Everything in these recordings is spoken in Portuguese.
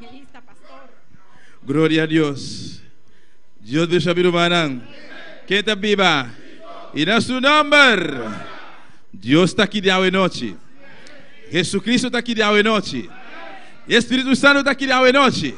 evangelista, pastor. Glória a Deus. Deus deixa abrir o manang. Quem está viva? E no seu nome, Deus está aqui de hoje noite. Jesus Cristo está aqui de hoje noite. Espírito Santo está aqui de hoje noite.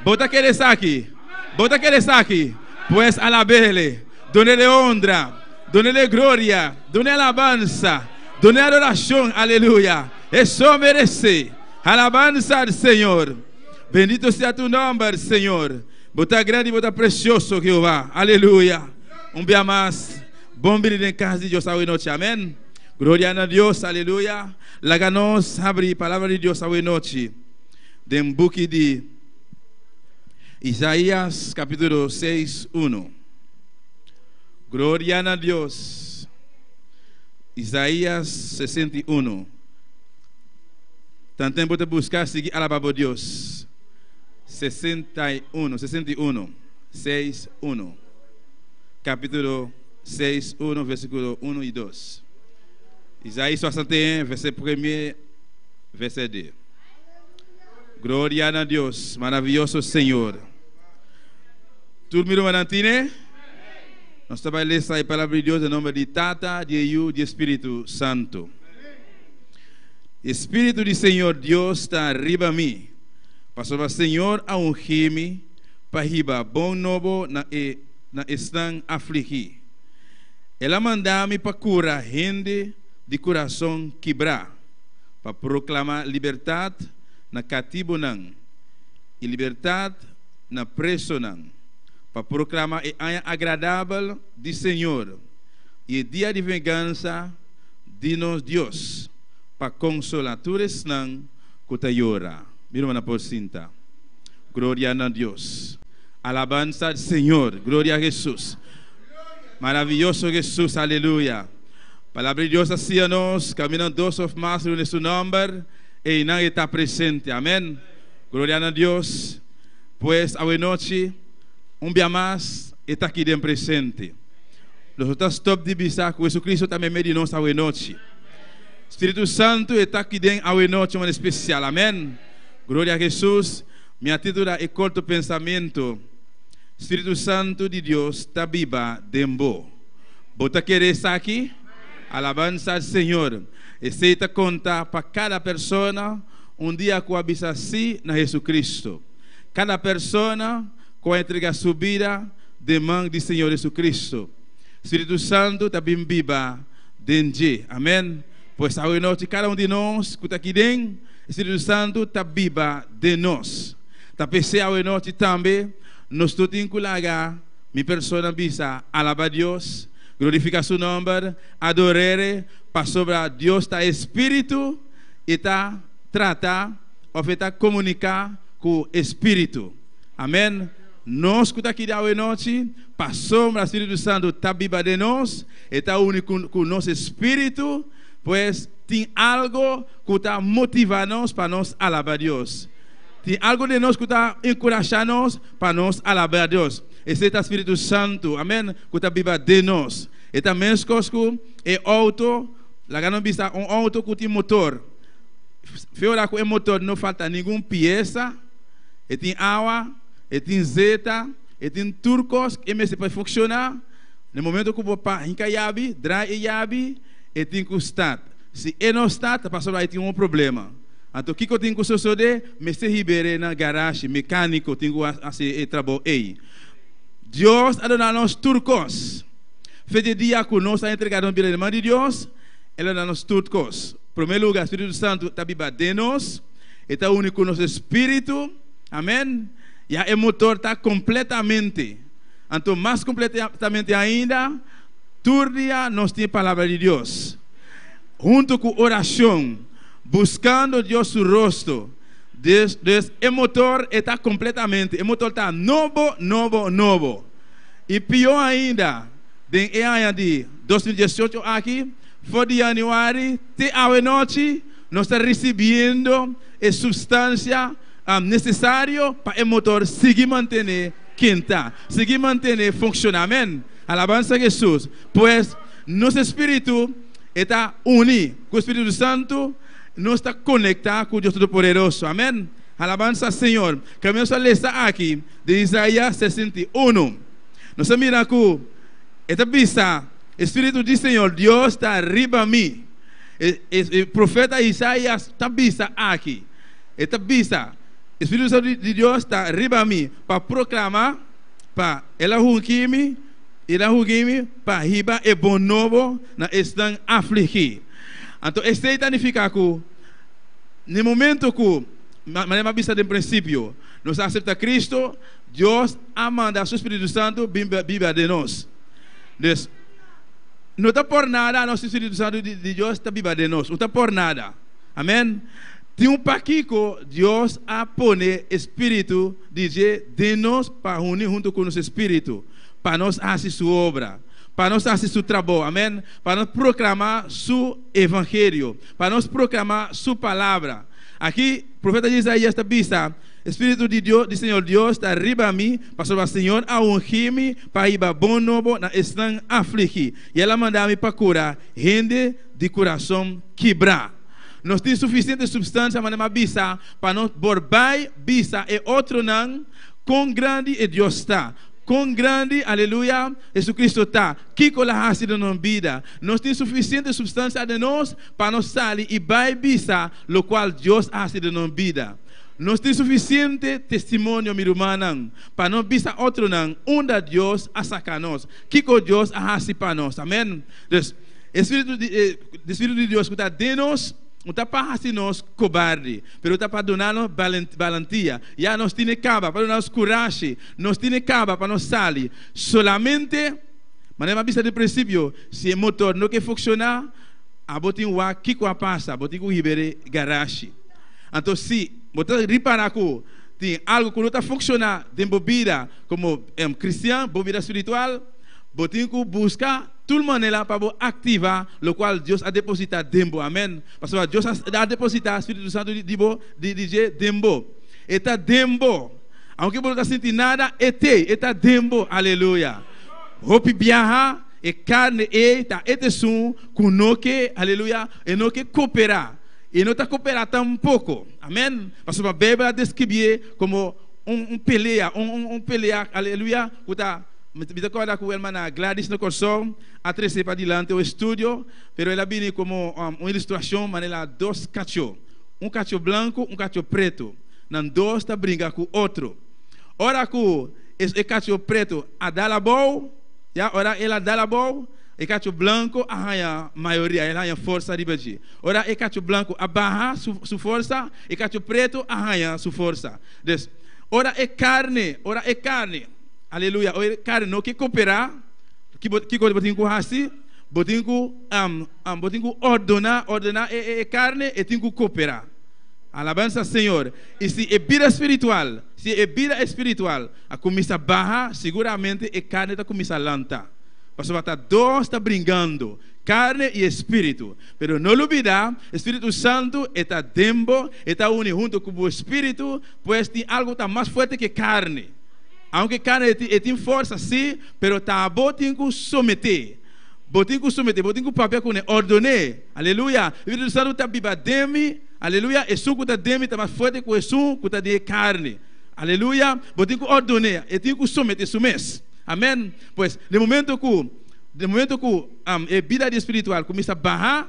Bota aquele saque. Bota aquele saque. Pues alabele. Done-lhe honra. Done-lhe glória. Done-lhe alabança. Done-lhe adoração. Aleluia. Isso merece. Alabanza al Senhor. Bendito sea tu nombre, Senhor. Bota grande e bota precioso, Jeová. Aleluia. Um dia mais. Bom vir em casa de Deus hoje noite. Amém. Glória a Deus. Aleluia. Laganos abrir a palavra de Deus hoje noite. Dem book de Isaías, capítulo 6, 1. Glória a Deus. Isaías 61. Tanto tempo de buscar, seguir alabar a Deus. 61, 6, 1. Capítulo 6, 1, versículo 1 e 2. Isaías 61, verset 1, verset 2. Glória a Deus, maravilhoso Senhor. Tudo me mantém? Nós estamos lendo a palavra de Deus em nome de Tata, de Eu, de Espírito Santo. Espírito do Senhor Deus está arriba a mim. Pastor o Senhor a ungir-me para riba bom novo na estão afligidos. Ela mandou-me para curar gente de coração quebrado, para proclamar liberdade na cativo não, e liberdade na preso não, para proclamar o ano agradável do Senhor e o dia de vingança de nosso Deus, para consoladores não cutaiora. Mira na porcinta. Glória a Deus. Alabanza al Senhor. Glória a Jesus. Maravilhoso Jesus. Aleluia. Palavra de Deus assim a nós. Caminhando dos of más em seu nome. E não está presente. Amém. Glória a Deus. Pues hoje noite, dia mais, está aqui dentro presente. Nós estamos top de vista que Jesus Cristo também me diz hoje noite. Espírito Santo está aqui dentro hoje noite, um especial. Amém. Glória a Jesus. Minha título é corto pensamento. Espírito Santo de Deus está viva dentro. Bota querer estar aqui? Alabança ao Senhor. Aceita conta para cada pessoa dia que avisa assim na Jesus Cristo. Cada pessoa que entrega sua vida de mão do Senhor Jesus Cristo. Espírito Santo está bem viva dentro. Amém. Pois hoje noite cada de nós que está aqui dentro, Espírito Santo está viva de nós. Está pensando hoje noite também, nós todos incluímos minha pessoa bisa alabar a Deus, glorificar seu nome, adorar, para sobre Deus está Espírito e está tratar, ou está comunicar com o Espírito. Amém. Nós que está aqui hoje noite, para sobre o Espírito Santo está viva de nós, está único com o nosso Espírito. Pois tem algo que está motivando-nos para nós alabar a Deus. Tem algo de nós que está encorajando-nos para nós alabar a Deus. Esse é o Espírito Santo, amém, que está viva de nós. E também é auto, lá não vista um auto que tem motor. Fora que o motor não falta nenhuma peça, e tem água, e tem zeta, e tem turcos, que pode funcionar. No momento que o papai encaia, drai e yabi, e tem que estar. Se ele não está, passou aí tem um problema. Então, o que eu tenho que fazer? Me se ribere na garagem, mecânico, tenho que trabalhar aí. Deus ha dado nos turcos. Fez dia que nós entregamos a mão de Deus, ele dá nos turcos. Em primeiro lugar, o Espírito Santo está vivo de nós, está único no nosso espírito, amém? E o motor está completamente. Então, mais completamente ainda, todo dia nós temos a palavra de Deus. Junto com oração, buscando Deus seu rosto. O motor está completamente, o motor está novo. E pior ainda, em ano de 2018 aqui, foi de janeiro, até a noite, nós estamos recebendo a substância necessária para o motor seguir manter quinta, seguir manter funcionamento. Alabança a Jesus. Pois nosso espírito está unido com o Espírito Santo, nós está conectado com o Deus Todo-Poderoso. Amém. Alabanza Senhor. Começo a ler aqui de Isaías 61. Nós miramos que esta vista, Espírito do Senhor, Deus está arriba a mim. O profeta Isaías está vista aqui. Esta vista, Espírito de Deus está arriba a mim para proclamar, para ela hukimi, para riba e bom novo na estão afligidos. Então, este significa que no momento que maneira vista de princípio, nós aceita Cristo, Deus manda o Espírito Santo viva de nós. Então, não está por nada, nosso Espírito Santo de Deus está viva de nós. Não está por nada. Amém? Tem paquico, Deus a pone Espírito de nós para unir junto com nosso Espírito, para nós fazer sua obra, para nós fazer seu trabalho, amém? Para nós proclamar seu evangelho, para nós proclamar sua palavra. Aqui, o profeta Isaías está vista, Espírito de Deus, do Senhor Deus está arriba a mim, para o Senhor a ungir-me para ir bom novo na estão afligidos. E ela mandou-me para curar gente de coração quebrado. Nós temos suficiente substância para nós borbar bisa e outro não, quão grande é Deus está. Quão grande, aleluia, Jesus Cristo está. Que cola de nossa vida. Nós temos suficiente substância de nós para nós sair e vai bisa, lo qual Deus ha de nossa vida. Nós temos suficiente testemunho, meu irmão, para não bisa outro não, onde Deus a sacar nós. Que Deus ha para nós. Amém? Então, Espírito de Deus que está de nós, não está para fazer nós cobarde, mas está para dar-nos valentia. Já nós temos caba para dar-nos coragem, nós temos caba para nós sair. Solamente, mas é vista de princípio, se o motor não quer funcionar, a botin wa kiko a passa, botin ko hibere garagem. Então, se você reparar que tem algo que não está funcionando dentro da vida, como cristão, vida espiritual, botin ko buscar toda maneira para ativar o qual Deus a depositado dentro. Amém. Porque Deus a depositado o Espírito Santo de dentro. Está dentro. Aunque você não sente nada, está dentro. Aleluia. Hope viaja, e carne está som com noque, aleluia, e não que cooperar. E não está cooperando tampouco. Amém. Porque a Bíblia descreve como pelea, pelea, aleluia, que está. Me recorda que a irmã Gladys no coração atrasou para diante o estúdio, pero ela vem como uma ilustração, maneira dois cachorros, cacho branco, cacho preto, não dois está brincando com o outro. Ora que esse cacho preto a dar a bola, já ora ela dá a bola, e cacho branco arranha maioria, ela arranha força de verdade. Ora e cacho branco abarra sua força, e cacho preto arranha sua força. Ora é carne. Aleluia. O cara não quer cooperar, que botin ko hasi, botin ko ordenar e carne e tem que cooperar. Alabança Senhor. E se é vida espiritual, a começa barra, seguramente a carne está começando a lantar. Porque está dois está brincando, carne e espírito. Pero não olvidar, Espírito Santo está dentro, está unido junto com o espírito, pois tem algo que está mais forte que carne. Aunque carne tem força, sim, pero tá bom tem que submeter, bom tem que papel com ordenar, aleluia. O Espírito Santo está viva de mim, aleluia. E suco está de mim está mais forte que o suco está de carne, aleluia. Bom tem que ordenar, e tem que submeter, amém. Pois, no momento que a vida espiritual começa a barrar,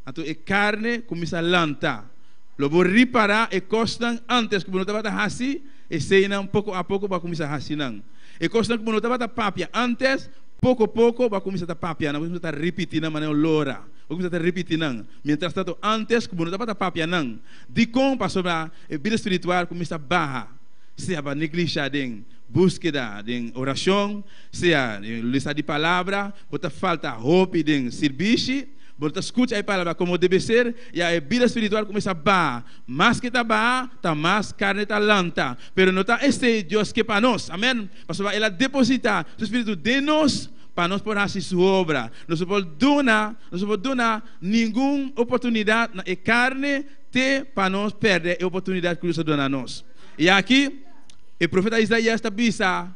então a carne começa a lantar. Logo reparar e costam antes que não estava assim. E sei pouco a pouco vai começar a racinar. E coisa que não estava papia antes, pouco a pouco vai começar a papia, não começar a repetir na maneira lora, começar a repetir não. Mientras tanto antes que não estava papia não. De como para sobre a vida espiritual começa a barra, seja para negligenciar em búsqueda, em oração, seja em lista de palavra, bota falta hope em serviço. Você escuta a palavra como deve ser, e a vida espiritual começa a barrar. Mais que está barrar, está mais carne está lanta. Pero não está este Deus que para nós, amém? Porque ela deposita o Espírito de nós para nós poder fazer sua obra. Não se pode dar nenhuma oportunidade na carne para nós perder a oportunidade que Deus dá a nós. E aqui, o profeta Isaías está dizendo,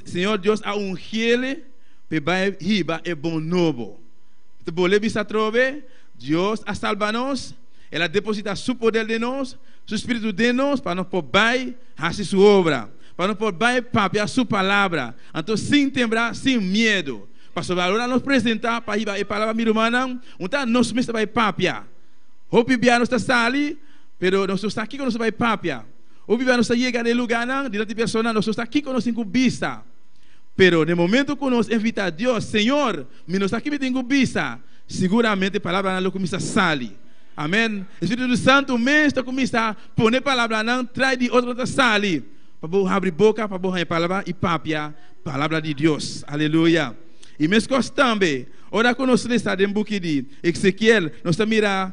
Senhor Deus a ungir para riba é bom novo. Deus a salvar nós, ela deposita seu poder de nós, seu Espírito de nós para nós poder fazer sua obra, para nós poder papiar sua palavra, então sem temblar, sem medo. Pastor, agora nos apresentar para a palavra mirumana, então nós mesmos vai papiar. O bibia não está ali, pero nós estamos aqui com nós vai papiar. O bibia não está chegando no lugar, diante pessoa, nós estamos aqui com nós em vista. Pero no momento que nós invita a Deus, Senhor, nós aqui me tenho vista, seguramente a palavra não começa a sair. Amém. Espírito Santo mesmo começa a pôr a palavra não traz de outra sair. Para abrir boca, para pôr a palavra e papiar a palavra de Deus. Aleluia. E mesmo também, ora que nós lemos em book de Ezequiel, nós estamos mirando,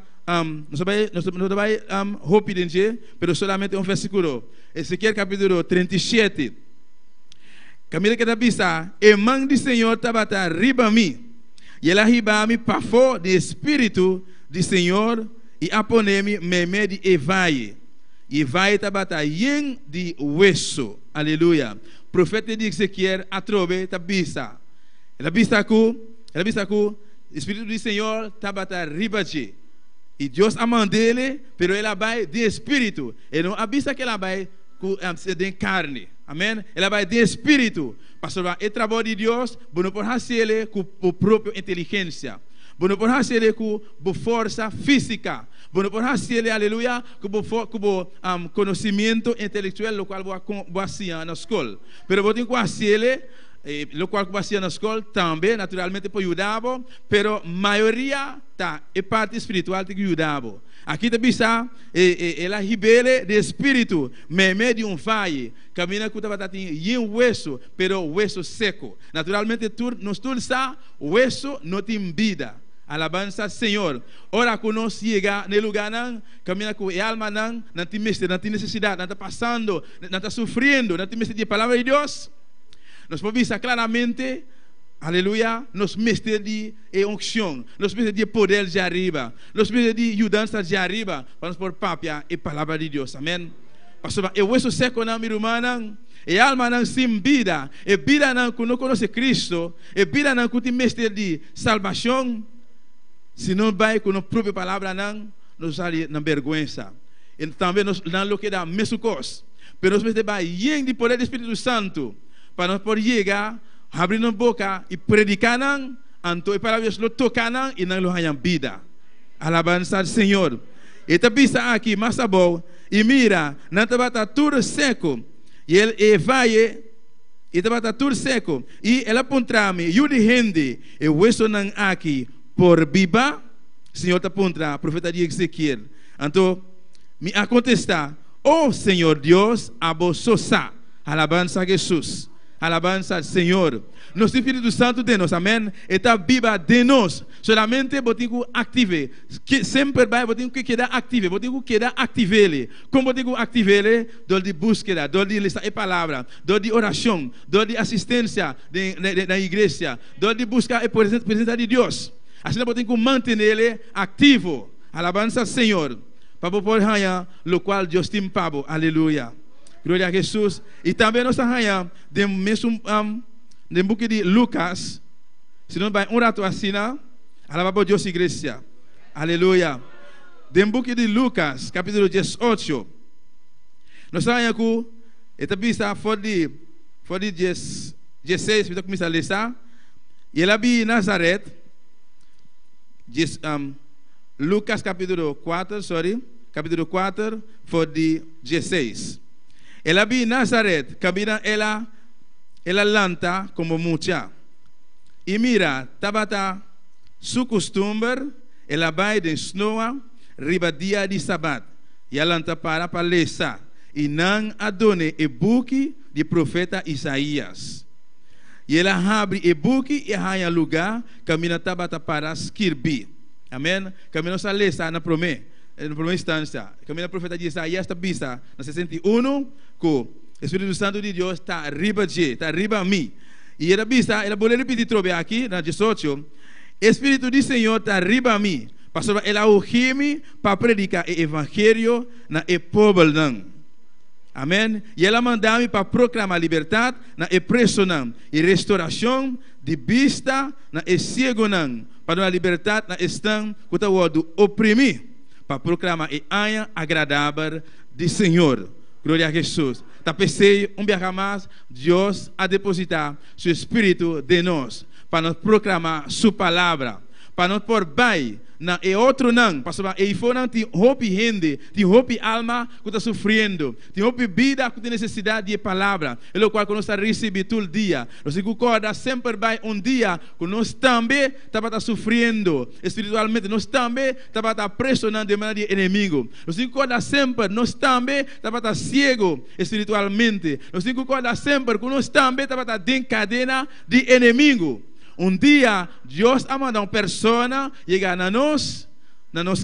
nós vamos rapidamente, pero solamente um versículo. Ezequiel capítulo 37. Camila que está vista, e mão do Senhor estava riba a mim, e ela riba a mim para fora do Espírito do Senhor, e aponei-me meme de Evaí. Evaí estava yen de hueso. Aleluia. Profeta de Ezequiel, a trove, está vista. Ela vista que o Espírito do Senhor estava riba de. E Deus amando ele, pero ela vai de Espírito. E não avisa que ela vai de carne. Amém? Ela vai de Espírito. Pastor, o trabalho de Deus, não pode fazer com a própria inteligência. Não pode fazer com a força física. Não pode fazer, aleluia, com o conhecimento intelectual, o qual você vai na escola. Mas você tem que fazer, o qual você vai na escola também, naturalmente, para ajudar, mas a maioria é parte espiritual que ajuda. Aqui está, ela ribele de espírito, meme de valle, camina com o hueso, pero hueso seco. Naturalmente, nós todos hueso não tem vida. Alabanza Senhor. Ora que nós chega no lugar, camina com a alma, não tem necessidade, não está passando, não está sofrendo, não tem necessidade de palavra de Deus. Nós podemos ver claramente, aleluia, nos mestres de unção, nos mestres de poder de arriba, nos mestres de ajudança de arriba, para nos pôr papia e palavra de Deus. Amém. Pastor, o hueso seco na minha irmã, e alma não sem vida, e vida não que não conhece Cristo, e vida não que tem mestre de salvação, se não vai com a própria palavra, não nos sai na vergonha. E também nós não lo que dá mesmo coisa, mas nós mestres vai ir de poder do Espírito Santo, para nós poder chegar, abrir a boca e predicar, então a palavra de Deus lo tocar e não lo hayan vida. Alabança ao Senhor. E está vista aqui, mas tá bom, e mira, não está tudo seco, e ele vai, e está tudo seco, e ela aponta-me, e o de gente, e o hueso não aqui, por viva, Senhor está apontando, profeta de Ezequiel. Então, me a contestar, oh Senhor Deus, abososa, alabança a Jesus. Alabança ao Senhor. Nosso Espírito Santo de nós, amém? Está viva de nós. Solamente você tem que ativar. Sempre vai, você tem que quedar ativo. Você tem que quedar ativo. Como você tem que ativar ele? Dor de búsqueda, dor de listar a palavra, dor de oração, dor de assistência na igreja, dor de buscar a presença de Deus. Assim você tem que manter ele ativo. Alabança ao Senhor. Para poder ganhar o qual Deus tem pago. Aleluia. Glória a Jesus. E também nós estamos de mesmo de book de Lucas. Se não vai rato assim, alaba por Deus igreja. Aleluia. De book de Lucas, capítulo 18. Nós estamos aqui, esta vista for de 16, vamos começar a ler. E ela vi Nazaré, Lucas capítulo 4, capítulo 4, for de 16. Ela vi Nazaré, camina ela lanta como mucha. E mira, tabata su costumbre, ela vai de snoa, riba dia de sabat. E ela lanta para palesa. E não adone e buque de profeta Isaías. E ela abre e buque e arranha lugar, camina tabata para escrever. Amém? Camina essa lesa na promessa. Na primeira instância, caminho do profeta de Isaías está vista na 61, que o Espírito Santo de Deus está arriba de, está arriba a mim. E ela vista, ela pode repetir trobe aqui, na 18, Espírito do Senhor está arriba a mim. Pastor, ela urge-me para predicar o evangelho na povo não. Amém? E ela manda-me para proclamar liberdade na preso não. E restauração de vista na cego não. Para a liberdade na estão que está oprimido. Para proclamar e anha agradável do Senhor. Glória a Jesus. Tá pensei dia mais, Deus a depositar seu Espírito de nós, para nós proclamar sua palavra, para nós por bem, e outro não, pastor, e for não tem roupa gente, tem roupa alma que está sofrendo, tem roupa vida que tem necessidade de palavra, é o qual nós recebemos todo dia. Nós concorda sempre bem dia que nós também estamos sofrendo espiritualmente, nós também estamos pressionando de maneira de inimigo. Nós concorda sempre, nós também estamos cego espiritualmente. Nós concorda sempre que nós também estamos em cadena de inimigo. Dia, Deus ha mandado uma pessoa chegar na nossa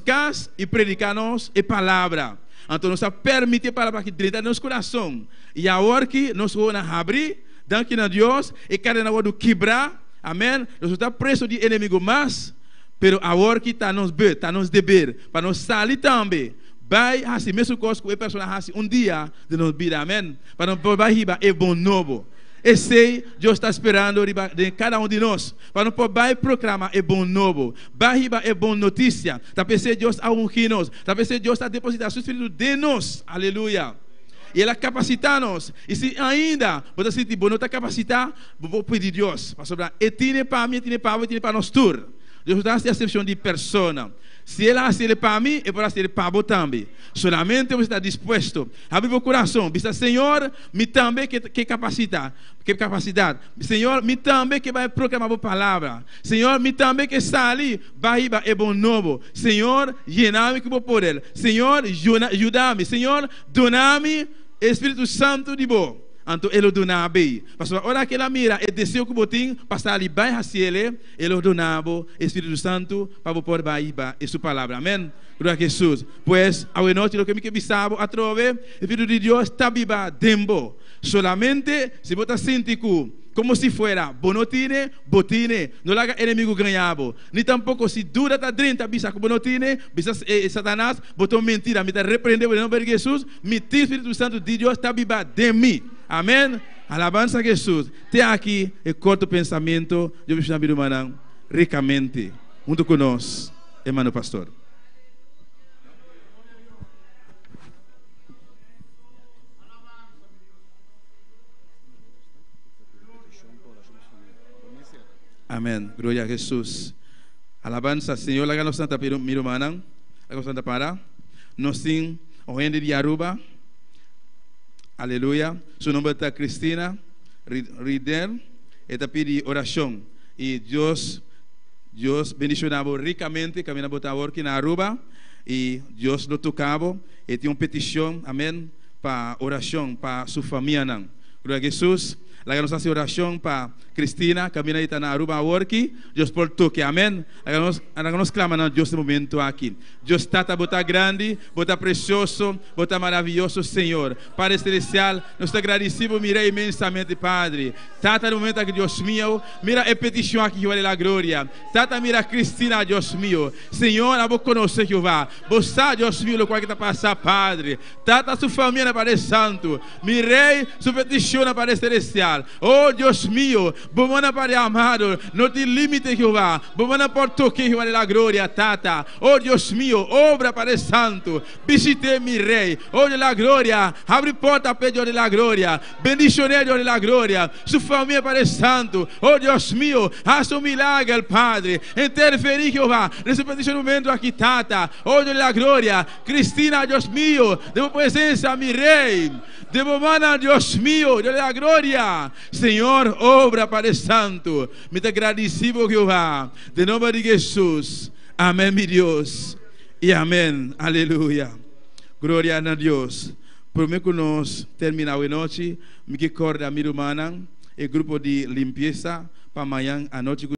casa e predicar-nos a palavra. Então, nós permite a palavra que dentro do nosso coração. E agora que nós vamos abrir, daqui a Deus, e cada um vai quebrar, amém? Nós estamos presos de inimigo, mas, pero agora que está nos dever, para nós sair também. Vai, assim, mesmo coisa que a pessoa assim, dia de nos vida, amém? Para nós vai é bom novo. Esse Deus está esperando de cada um de nós para não poder proclamar é bom novo, barriba é boa notícia. Tá pensando Deus a ungir nós, tá pensando Deus está depositando seu Espírito de nós, aleluia. E Ele capacita nós. E se ainda você sentir bom, não está capacitado, vou pedir Deus para sobrar. E tiene para mim, tiene para nós tour. Deus dá essa exceção de persona. Se ele assiste para mim, eu posso assistir para você também. Solamente você está disposto a abrir o coração. Diz, Senhor, me também que capacidade. Senhor, me também que vai proclamar a palavra. Senhor, me também que sali, barriba é bom novo. Senhor, llena-me com o poder. Senhor, ajuda-me. Senhor, dona-me Espírito Santo de bom. Então ele dona bem. Pastor, ora que ela mira e desceu com o botim, passar ali bem a ele donava o Espírito Santo para poder baiba e sua palavra. Amém. Glória a Jesus. Pois, a noite, o que me que bisabo a trove, o Espírito de Deus está viva dembo. Solamente se você sente como se fuera bonotine, botine, não laga inimigo ganhavo. Nem tampouco se dura tá dentro bisa com bonotine, bisa Satanás, botou mentira, me tá repreendeu em nome de Jesus, me tira o Espírito Santo de Deus está viva de mim. Amém. Alabança a Jesus. Tem aqui o corto pensamento de o Bispo Manang ricamente junto conosco, irmão pastor. Amém. Glória a Jesus. Alabança ao Senhor. Laga nós santa miro manang. Laga santa para. Nós sim o rende de Aruba. Aleluia. Seu nome é Cristina Rider. Eta pedi oração. E Deus bendicionava ricamente. Caminha botar aqui na Aruba. E Deus lo tocava. E tem uma petição. Amém. Para oração para sua família. Glória a Jesus. Laga nós fazer oração para Cristina, caminha aí na Aruba work, Deus por toque, amém. Laga nós clama na Deus no momento aqui. Deus está botar grande, botar precioso, botar maravilhoso, Senhor. Padre celestial, nós te agradecemos, mira imensamente, Padre. Tata no momento aqui, Deus meu, mira a petição aqui, que vale a glória. Tata mira Cristina, Deus meu. Senhor, eu vou conhecer Jeová. Você, Deus meu, o qual que está passando, Padre. Tata sua família, Padre Santo. Mirei sua petição, Padre celestial. Oh Deus mío, bomana Padre amado, no te limite Jehová, bomana por toque Jehová de la gloria, tata. Oh Deus mío, obra Padre Santo, visite mi rey, oh de la gloria, abre porta Pedro de la gloria, bendicioné Dios de la gloria, su familia Padre Santo, oh Deus mío, haz un milagre Padre, interferir Jehová, nesse petição momento aqui, tata, oh de la gloria, Cristina Deus mío, de tu presencia mi rey, de bomana Deus mío, de la gloria. Senhor, obra Padre Santo. Me te agradecido, Jehová. De nome de Jesus. Amém, meu Deus. E amém. Aleluia. Glória a Deus. Prometo que nós terminamos a noite. Me recorda a minha irmã, o grupo de limpeza para amanhã a noite.